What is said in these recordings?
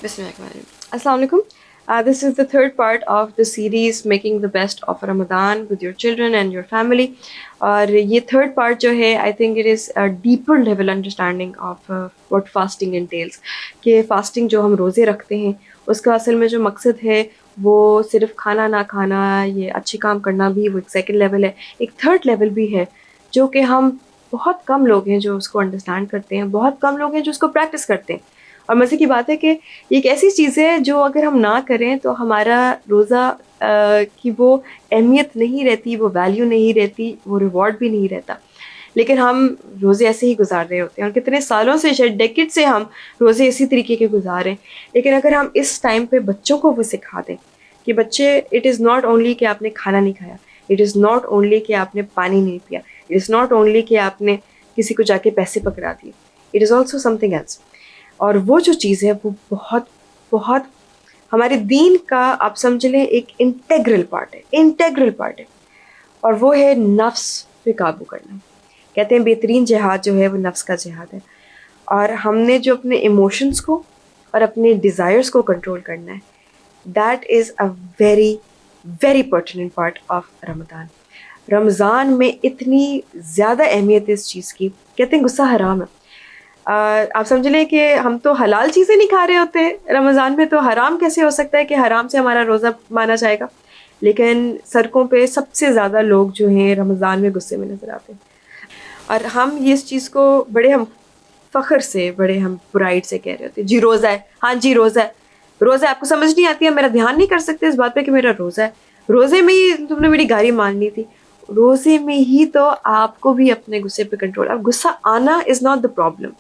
Bismillahirrahmanirrahim. Assalamu alaikum. This is the third part of the series Making the Best of Ramadan with your children and your family. اور یہ third part جو ہے I think it is deeper level understanding of what fasting entails, کہ fasting جو ہم روزے رکھتے ہیں اس کا اصل میں جو مقصد ہے وہ صرف کھانا نہ کھانا، یہ اچھے کام کرنا بھی وہ ایک سیکنڈ لیول ہے. ایک تھرڈ لیول بھی ہے جو کہ ہم بہت کم لوگ ہیں جو اس کو انڈرسٹینڈ کرتے ہیں، بہت کم لوگ ہیں جو اس کو پریکٹس کرتے ہیں. اور مزے کی بات ہے کہ یہ ایک ایسی چیز ہے جو اگر ہم نہ کریں تو ہمارا روزہ کی وہ اہمیت نہیں رہتی، وہ ویلیو نہیں رہتی، وہ ریوارڈ بھی نہیں رہتا. لیکن ہم روزے ایسے ہی گزار رہے ہوتے ہیں، اور کتنے سالوں سے شاید ڈیکیڈ سے ہم روزے اسی طریقے کے گزار رہے ہیں. لیکن اگر ہم اس ٹائم پہ بچوں کو وہ سکھا دیں کہ بچے اٹ از ناٹ اونلی کہ آپ نے کھانا نہیں کھایا، اٹ از ناٹ اونلی کہ آپ نے پانی نہیں پیا، اٹ از ناٹ اونلی کہ آپ نے کسی کو جا کے پیسے پکڑا دیے، it is also something else. اور وہ جو چیز ہے وہ بہت بہت ہمارے دین کا آپ سمجھ لیں ایک انٹیگرل پارٹ ہے. اور وہ ہے نفس پہ قابو کرنا. کہتے ہیں بہترین جہاد جو ہے وہ نفس کا جہاد ہے. اور ہم نے جو اپنے ایموشنس کو اور اپنے ڈیزائرس کو کنٹرول کرنا ہے، that is a very very pertinent part of Ramadan. Ramadan میں اتنی زیادہ اہمیت ہے اس چیز کی. کہتے ہیں غصہ حرام ہے. آپ سمجھ لیں کہ ہم تو حلال چیزیں نہیں کھا رہے ہوتے رمضان میں، تو حرام کیسے ہو سکتا ہے کہ حرام سے ہمارا روزہ مانا جائے گا؟ لیکن سڑکوں پہ سب سے زیادہ لوگ جو ہیں رمضان میں غصے میں نظر آتے ہیں. اور ہم یہ اس چیز کو بڑے ہم فخر سے، بڑے ہم پرائڈ سے کہہ رہے ہوتے ہیں جی روزہ ہے، ہاں جی روزہ ہے. روزہ آپ کو سمجھ نہیں آتی ہے، میرا دھیان نہیں کر سکتے اس بات پہ کہ میرا روزہ ہے. روزے میں ہی تم نے میری گالی ماننی تھی. روزے میں ہی تو آپ کو بھی اپنے غصے پہ کنٹرول. اب غصہ آنا از ناٹ دا پرابلم،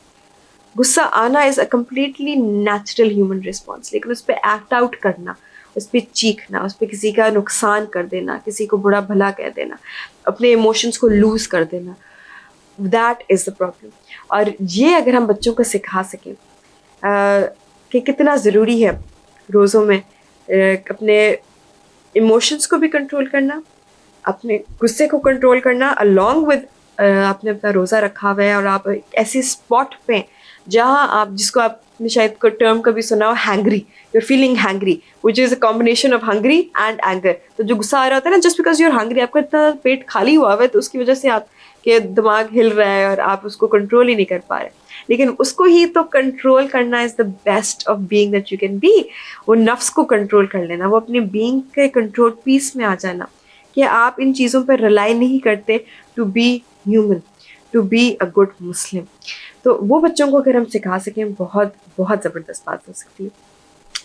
غصہ آنا is a completely natural human response. لیکن اس پہ ایکٹ آؤٹ کرنا، اس پہ چیخنا، اس پہ کسی کا نقصان کر دینا، کسی کو برا بھلا کہہ دینا، اپنے ایموشنس کو لوز کر دینا، دیٹ از دا پرابلم. اور یہ اگر ہم بچوں کو سکھا سکیں کہ کتنا ضروری ہے روزوں میں اپنے ایموشنس کو بھی کنٹرول کرنا، اپنے غصے کو کنٹرول کرنا along with آپ نے اپنا روزہ رکھا ہوا ہے اور آپ ایسی اسپاٹ پہ جہاں آپ جس کو آپ نے شاید کو ٹرم کبھی سنا ہو hangry, you are feeling hangry which is a combination of hungry and anger. تو جو غصہ آ رہا ہوتا ہے نا، just because you are hungry, آپ کا اتنا پیٹ خالی ہوا ہوا ہے تو اس کی وجہ سے آپ کے دماغ ہل رہا ہے اور آپ اس کو کنٹرول ہی نہیں کر پا رہے. لیکن اس کو ہی تو کنٹرول کرنا is the best of being that you can be. وہ نفس کو کنٹرول کر لینا، وہ اپنے بینگ کے کنٹرول پیس میں آ جانا کہ آپ ان چیزوں پہ ریلائی نہیں کرتے to be human, to be a good Muslim. تو وہ بچوں کو اگر ہم سکھا سکیں بہت بہت زبردست بات ہو سکتی ہے.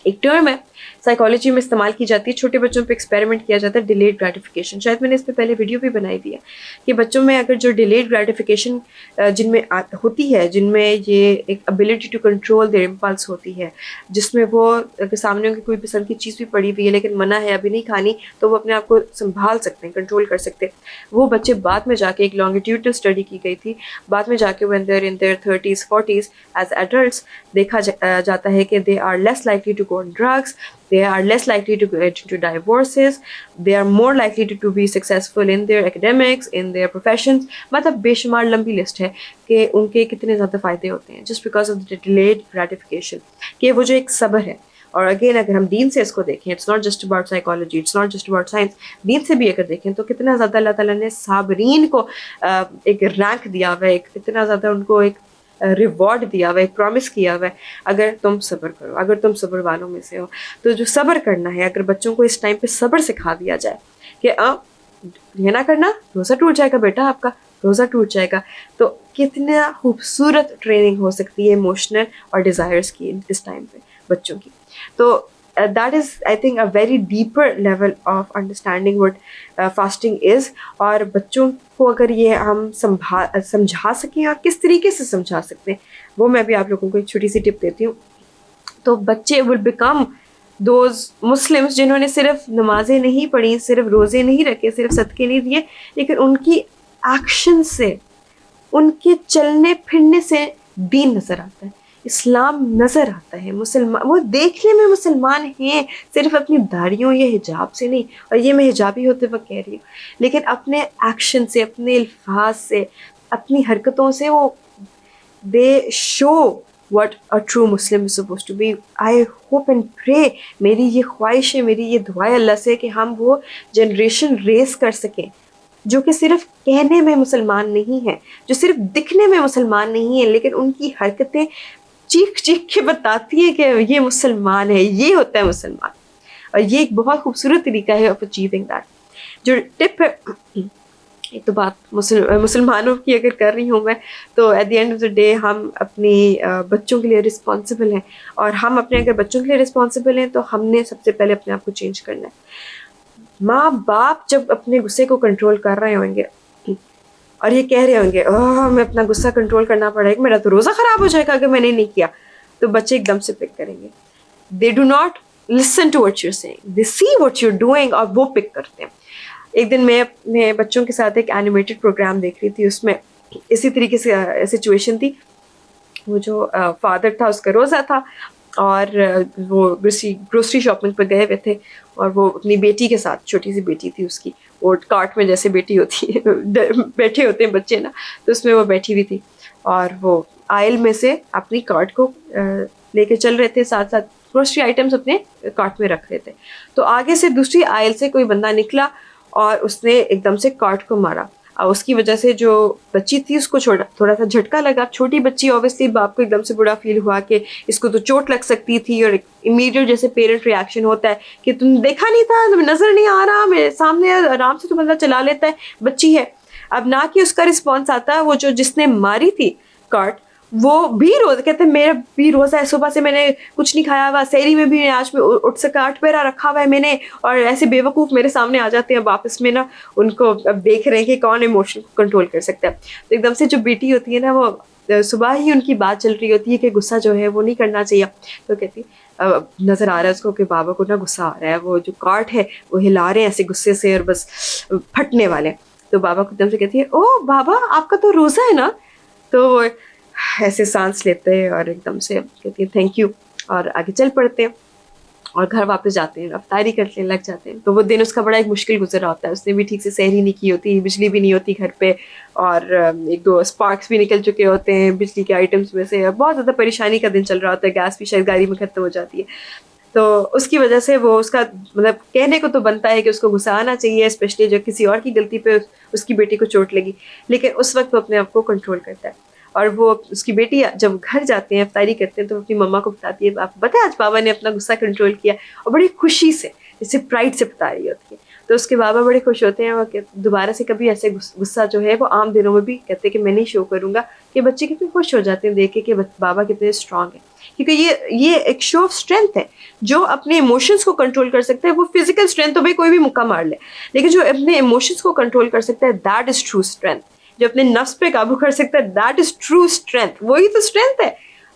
ایک ٹرم ہے سائیکالوجی میں استعمال کی جاتی ہے، چھوٹے بچوں پہ ایکسپیریمنٹ کیا جاتا ہے ڈیلیڈ گریٹیفیکیشن. شاید میں نے اس پہ پہلے ویڈیو بھی بنائی دی ہے کہ بچوں میں اگر جو ڈیلیڈ گریٹیفیکیشن جن میں ہوتی ہے، جن میں یہ ایک ability to control their impulse ہوتی ہے، جس میں وہ اگر سامنے کی کوئی پسند کی چیز بھی پڑی ہوئی ہے لیکن منع ہے ابھی نہیں کھانی، تو وہ اپنے آپ کو سنبھال سکتے ہیں، کنٹرول کر سکتے ہیں. وہ بچے بعد میں جا کے ایک لانگیٹیوڈنل اسٹڈی کی گئی تھی، بعد میں جا کے when they're in their 30s 40s as adults دیکھا جاتا ہے کہ they are less likely to go on drugs, they are less likely to get into divorces, they are more likely to be successful in their academics, in their professions. مطلب بے شمار لمبی list ہے کہ ان کے کتنے زیادہ فائدے ہوتے ہیں just because of the delayed gratification. کہ وہ جو ایک صبر ہے. اور اگین اگر ہم دین سے اس کو دیکھیں، it's not just about psychology, it's not just about science, دین سے بھی اگر دیکھیں تو کتنا زیادہ اللہ تعالیٰ نے صابرین کو ایک رینک دیا ہوا ہے، اتنا زیادہ ان کو ایک ریوارڈ دیا ہوا ہے، ایک پرومس کیا ہوا ہے اگر تم صبر کرو، اگر تم صبر والوں میں سے ہو. تو جو صبر کرنا ہے، اگر بچوں کو اس ٹائم پہ صبر سکھا دیا جائے کہ یہ نہ کرنا، روزہ ٹوٹ جائے گا بیٹا، آپ کا روزہ ٹوٹ جائے گا، تو کتنا خوبصورت ٹریننگ ہو سکتی ہے ایموشنل اور ڈیزائرس کی اس ٹائم پہ بچوں کی. تو that is I think a very deeper level of understanding what fasting is. اور بچوں کو اگر یہ ہم سمجھا سکیں اور کس طریقے سے سمجھا سکتے ہیں، وہ میں بھی آپ لوگوں کو ایک چھوٹی سی ٹپ دیتی ہوں. تو بچے ول بیکم دوز مسلمس جنہوں نے صرف نمازیں نہیں پڑھی، صرف روزے نہیں رکھے، صرف صدقے نہیں دیے، لیکن ان کی ایکشن سے، ان کے چلنے پھرنے سے دین نظر آتا ہے، اسلام نظر آتا ہے. مسلمان وہ دیکھنے میں مسلمان ہیں، صرف اپنی داڑھیوں یا حجاب سے نہیں، اور یہ میں حجابی ہوتے وقت کہہ رہی ہوں، لیکن اپنے ایکشن سے، اپنے الفاظ سے، اپنی حرکتوں سے وہ دے شو what a true Muslim is supposed to be. I hope and pray, میری یہ خواہش ہے, میری یہ دعا ہے اللہ سے کہ ہم وہ جنریشن ریز کر سکیں جو کہ صرف کہنے میں مسلمان نہیں ہیں, جو صرف دکھنے میں مسلمان نہیں ہیں, لیکن ان کی حرکتیں چیخ چیخ کے بتاتی ہیں کہ یہ مسلمان ہے, یہ ہوتا ہے مسلمان. اور یہ ایک بہت خوبصورت طریقہ ہے آف اچیونگ دیٹ. جو ٹپ ہے, ایک تو بات مسلمانوں کی اگر کر رہی ہوں میں, تو at the end of the day ہم اپنی بچوں کے لیے رسپانسبل ہیں, اور ہم اپنے اگر بچوں کے لیے رسپانسبل ہیں تو ہم نے سب سے پہلے اپنے آپ کو چینج کرنا ہے. ماں باپ جب اپنے غصے کو کنٹرول کر رہے ہوں گے اور یہ کہہ رہے ہوں گے میں اپنا غصہ کنٹرول کرنا پڑے گا, میرا تو روزہ خراب ہو جائے گا اگر میں نے نہیں کیا, تو بچے ایک دم سے پک کریں گے. They do not listen to what you saying, they see what you doing, اور وہ پک کرتے ہیں. ایک دن میں بچوں کے ساتھ ایک اینیمیٹڈ پروگرام دیکھ رہی تھی, اس میں اسی طریقے سے سچویشن تھی. وہ جو فادر تھا اس کا روزہ تھا, اور وہ گروسری شاپنگ پہ گئے ہوئے تھے, اور وہ اپنی بیٹی کے ساتھ, چھوٹی سی بیٹی تھی اس کی, وہ کارٹ میں جیسے بیٹی ہوتی ہے بیٹھے ہوتے ہیں بچے نا, تو اس میں وہ بیٹھی ہوئی تھی, اور وہ آئل میں سے اپنی کارٹ کو لے کے چل رہے تھے, ساتھ ساتھ گروسری آئٹمس اپنے کارٹ میں رکھ رہے تھے. تو آگے سے دوسری آئل سے کوئی بندہ نکلا اور اس نے ایک دم سے کارٹ کو مارا, اور اس کی وجہ سے جو بچی تھی اس کو تھوڑا سا جھٹکا لگا. چھوٹی بچی اوبیسلی, باپ کو ایک دم سے برا فیل ہوا کہ اس کو تو چوٹ لگ سکتی تھی, اور امیڈیٹ جیسے پیرنٹ ریئیکشن ہوتا ہے کہ تم دیکھا نہیں تھا, تمہیں نظر نہیں آ رہا, میرے سامنے آرام سے تو بندہ چلا لیتا ہے, بچی ہے. اب نہ کہ اس کا رسپانس آتا, وہ جس نے ماری تھی کارٹ, وہ بھی روزہ, کہتے ہیں میرا بھی روزہ ہے, صبح سے میں نے کچھ نہیں کھایا ہوا, سحری میں بھی آج میں اٹھ سکا, 8 پیرا رکھا ہوا ہے میں نے, اور ایسے بیوقوف میرے سامنے آ جاتے ہیں واپس میں نا, ان کو اب دیکھ رہے ہیں کہ کون ایموشن کو کنٹرول کر سکتا ہے. تو ایک دم سے جو بیٹی ہوتی ہے نا, وہ صبح ہی ان کی بات چل رہی ہوتی ہے کہ غصہ جو ہے وہ نہیں کرنا چاہیے, تو کہتی نظر آ رہا ہے اس کو کہ بابا کو نا غصہ آ رہا ہے, وہ جو کارٹ ہے وہ ہلا رہے ہیں ایسے غصے سے اور بس پھٹنے والے. تو بابا کو ایک دم سے کہتی ہے او بابا آپ کا تو روزہ ہے نا, تو وہ ایسے سانس لیتے ہیں اور ایک دم سے کہتی ہیں تھینک یو, اور آگے چل پڑتے ہیں اور گھر واپس جاتے ہیں, افطاری کرتے لگ جاتے ہیں. تو وہ دن اس کا بڑا ایک مشکل گزرا ہوتا ہے, اس نے بھی ٹھیک سے سحری نہیں کی ہوتی, بجلی بھی نہیں ہوتی گھر پہ, اور 1-2 اسپارکس بھی نکل چکے ہوتے ہیں بجلی کے آئٹمس میں سے, بہت زیادہ پریشانی کا دن چل رہا ہوتا ہے, گیس بھی شاید گاڑی میں ختم ہو جاتی ہے. تو اس کی وجہ سے وہ اس کا مطلب کہنے کو تو بنتا ہے کہ اس کو غصہ آنا چاہیے, اسپیشلی جب کسی اور کی غلطی پہ اس کی بیٹی کو چوٹ لگی, لیکن اس وقت وہ اپنے آپ کو کنٹرول کرتا ہے. اور وہ اس کی بیٹی جب گھر جاتے ہیں افطاری کرتے ہیں تو اپنی مما کو بتاتی ہے, آپ کو پتہ ہے آج بابا نے اپنا غصہ کنٹرول کیا, اور بڑی خوشی سے جیسے پرائڈ سے بتا رہی ہوتی ہے. تو اس کے بابا بڑے خوش ہوتے ہیں, اور دوبارہ سے کبھی ایسے غصہ جو ہے وہ عام دنوں میں بھی کہتے ہیں کہ میں نہیں شو کروں گا, کہ بچے کتنے خوش ہو جاتے ہیں دیکھ کے کہ بابا کتنے اسٹرانگ ہیں, کیونکہ یہ ایک شو آف اسٹرینتھ ہے. جو اپنے ایموشنس کو کنٹرول کر سکتا ہے, وہ فزیکل اسٹرینتھ تو بھائی کوئی بھی مکہ مار لے, لیکن جو اپنے ایموشنس کو کنٹرول کر سکتا ہے دیٹ از ٹرو اسٹرینتھ. جو اپنے نفس پہ قابو کر سکتا ہے دیٹ از ٹرو اسٹرینتھ, وہی تو اسٹرینتھ ہے.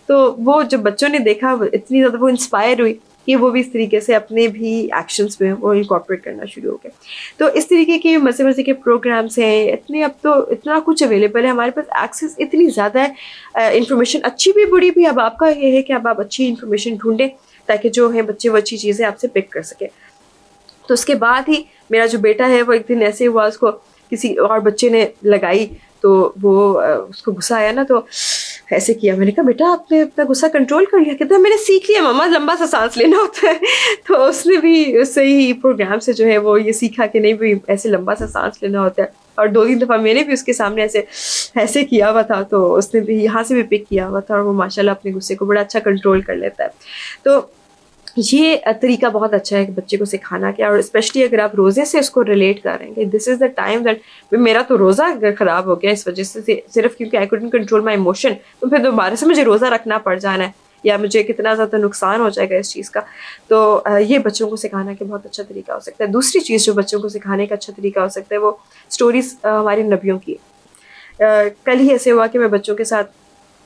تو وہ جب بچوں نے دیکھا, اتنی زیادہ وہ انسپائر ہوئی کہ وہ بھی اس طریقے سے اپنے بھی ایکشنس میں وہ انکارپوریٹ کرنا شروع ہو گئے. تو اس طریقے کے مزے کے پروگرامس ہیں اتنے, اب تو اتنا کچھ اویلیبل ہے ہمارے پاس, ایکسیس اتنی زیادہ ہے, انفارمیشن اچھی بھی بری بھی. اب آپ کا یہ ہے کہ اب آپ اچھی انفارمیشن ڈھونڈیں تاکہ جو ہیں بچے وہ اچھی چیزیں آپ سے پک کر سکیں. تو اس کے بعد ہی میرا جو بیٹا ہے وہ ایک دن ایسے ہوا, اس کو کسی اور بچے نے لگائی, تو وہ اس کو غصہ آیا نا, تو ایسے کیا. میں نے کہا بیٹا آپ نے اپنا غصہ کنٹرول کر لیا؟ کہتا ہے میں نے سیکھ لیا ماما, لمبا سا سانس لینا ہوتا ہے. تو اس نے بھی اس سے ہی پروگرام سے جو ہے وہ یہ سیکھا کہ نہیں بھی ایسے لمبا سا سانس لینا ہوتا ہے. اور 2-3 دفعہ میں نے بھی اس کے سامنے ایسے کیا ہوا تھا, تو اس نے بھی یہاں سے بھی پک کیا ہوا تھا, اور وہ ماشاء اللہ اپنے غصے کو بڑا اچھا کنٹرول کر لیتا ہے. تو یہ طریقہ بہت اچھا ہے کہ بچے کو سکھانا کیا, اور اسپیشلی اگر آپ روزے سے اس کو ریلیٹ کر رہے ہیں کہ دس از دا ٹائم دیٹ میرا تو روزہ اگر خراب ہو گیا اس وجہ سے, صرف کیونکہ I couldn't control my emotion, تو پھر دوبارہ سے مجھے روزہ رکھنا پڑ جانا ہے, یا مجھے کتنا زیادہ نقصان ہو جائے گا اس چیز کا. تو یہ بچوں کو سکھانا کا بہت اچھا طریقہ ہو سکتا ہے. دوسری چیز جو بچوں کو سکھانے کا اچھا طریقہ ہو سکتا ہے وہ اسٹوریز ہمارے نبیوں کی. کل ہی ایسے ہوا کہ میں بچوں کے ساتھ,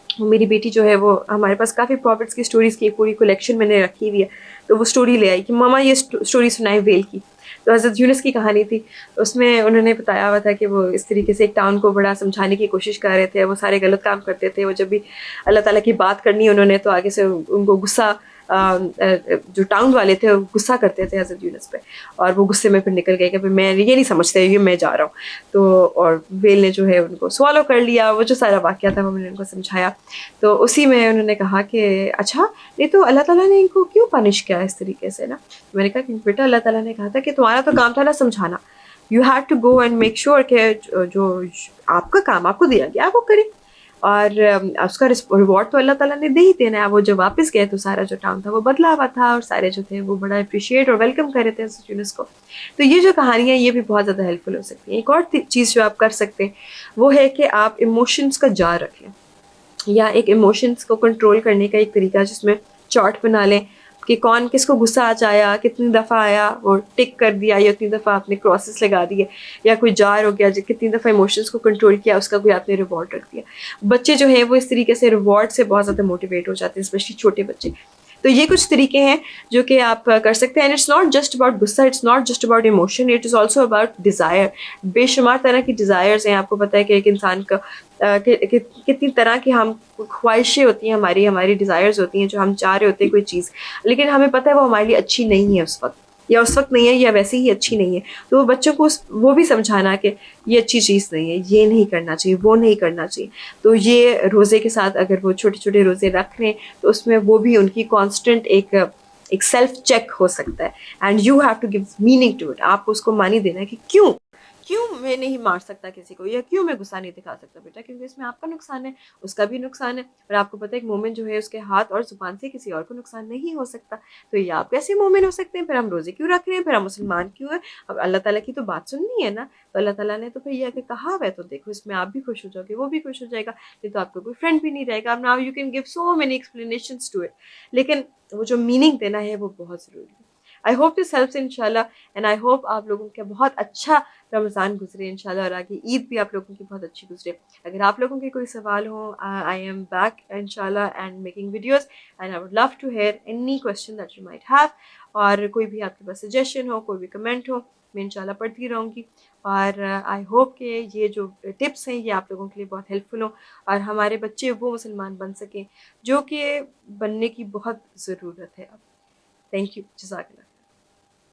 میری بیٹی جو ہے وہ, ہمارے پاس کافی پروفٹس کی اسٹوریز کی ایک پوری کلیکشن میں نے رکھی ہوئی ہے, تو وہ اسٹوری لے آئی کہ ماما یہ اسٹوری سنائے ویل کی. تو حضرت یونس کی کہانی تھی, اس میں انہوں نے بتایا ہوا تھا کہ وہ اس طریقے سے ایک ٹاؤن کو بڑا سمجھانے کی کوشش کر رہے تھے, وہ سارے غلط کام کرتے تھے. وہ جب بھی اللہ تعالیٰ کی بات کرنی انہوں نے, تو آگے سے ان کو غصہ جو ٹاؤن والے تھے غصہ کرتے تھے حضرت یونس پہ, اور وہ غصے میں پھر نکل گئے کہ میں یہ نہیں سمجھتے یہ میں جا رہا ہوں. تو اور ویل نے جو ہے ان کو سوالو کر لیا, وہ جو سارا واقعہ تھا وہ میں نے ان کو سمجھایا. تو اسی میں انہوں نے کہا کہ اچھا نہیں تو اللہ تعالیٰ نے ان کو کیوں پنش کیا اس طریقے سے نا. میں نے کہا کہ بیٹا اللہ تعالیٰ نے کہا تھا کہ تمہارا تو کام تھا نا سمجھانا, you have to go and make sure کہ جو آپ کا کام آپ کو دیا گیا وہ کرے, اور اس کا ریوارڈ تو اللہ تعالیٰ نے دے ہی دینا ہے. وہ جب واپس گئے تو سارا جو ٹاؤن تھا وہ بدلا ہوا تھا, اور سارے جو تھے وہ بڑا اپریشیٹ اور ویلکم کر رہے تھے یونس کو. تو یہ جو کہانیاں یہ بھی بہت زیادہ ہیلپ فل ہو سکتی ہیں. ایک اور چیز جو آپ کر سکتے ہیں وہ ہے کہ آپ ایموشنس کا جار رکھ لیں, یا ایک ایموشنس کو کنٹرول کرنے کا ایک طریقہ جس میں چارٹ بنا لیں کہ کون کس کو غصہ آ جایا, کتنی دفعہ آیا اور ٹک کر دیا, یا اتنی دفعہ آپ نے کراسز لگا دیے, یا کوئی جار ہو گیا کتنی دفعہ ایموشنس کو کنٹرول کیا, اس کا کوئی آپ نے ریوارڈ رکھ دیا. بچے جو ہیں وہ اس طریقے سے ریوارڈ سے بہت زیادہ موٹیویٹ ہو جاتے ہیں, اسپیشلی چھوٹے بچے. تو یہ کچھ طریقے ہیں جو کہ آپ کر سکتے ہیں. And it's not just about غصہ, it's not just about emotion, it is also about desire. بے شمار طرح کی ڈیزائرز ہیں. آپ کو پتہ ہے کہ ایک انسان کا کتنی طرح کی ہم خواہشیں ہوتی ہیں, ہماری ڈیزائرز ہوتی ہیں جو ہم چاہ رہے ہوتے ہیں کوئی چیز, لیکن ہمیں پتہ ہے وہ ہمارے لیے اچھی نہیں ہے اس وقت, یا اس وقت نہیں ہے, یا ویسے ہی اچھی نہیں ہے. تو بچوں کو وہ بھی سمجھانا کہ یہ اچھی چیز نہیں ہے, یہ نہیں کرنا چاہیے, وہ نہیں کرنا چاہیے. تو یہ روزے کے ساتھ اگر وہ چھوٹے چھوٹے روزے رکھ رہے ہیں تو اس میں وہ بھی ان کی کانسٹنٹ ایک سیلف چیک ہو سکتا ہے. And you have to give meaning to it. آپ کو اس کو معنی دینا ہے کہ کیوں میں نہیں مار سکتا کسی کو, یا کیوں میں غصہ نہیں دکھا سکتا بیٹا, کیونکہ اس میں آپ کا نقصان ہے, اس کا بھی نقصان ہے, اور آپ کو پتہ ہے ایک مومن جو ہے اس کے ہاتھ اور زبان سے کسی اور کو نقصان نہیں ہو سکتا. تو یہ آپ کیسے مومن ہو سکتے ہیں؟ پھر ہم روزے کیوں رکھ رہے ہیں؟ پھر ہم مسلمان کیوں ہیں؟ اب اللہ تعالیٰ کی تو بات سننی ہے نا. تو اللہ تعالیٰ نے تو پھر یہ کہ کہا ہوا ہے, تو دیکھو اس میں آپ بھی خوش ہو جاؤ گے, وہ بھی خوش ہو جائے گا, نہیں تو آپ کو کوئی فرینڈ بھی نہیں رہے گا. اب now you can give so many explanations to it, لیکن وہ جو میننگ دینا ہے وہ بہت ضروری ہے. I hope this helps in شاء اللہ, اینڈ آئی ہوپ آپ لوگوں کا بہت اچھا رمضان گزرے ان شاء اللہ, اور آگے عید بھی آپ لوگوں کی بہت اچھی گزرے. اگر آپ لوگوں کے کوئی سوال ہوں, آئی ایم بیک ان شاء اللہ and making videos, and I would love to hear any question that you might have. اور کوئی بھی آپ کے پاس سجیشن ہو, کوئی بھی کمنٹ ہو, میں ان شاء اللہ پڑھتی رہوں گی. اور آئی ہوپ کہ یہ جو ٹپس ہیں یہ آپ لوگوں کے لیے بہت ہیلپ فل ہوں, اور ہمارے بچے وہ مسلمان بن سکیں جو کہ بننے کی بہت ضرورت ہے اب. تھینک یو, جزاک اللہ.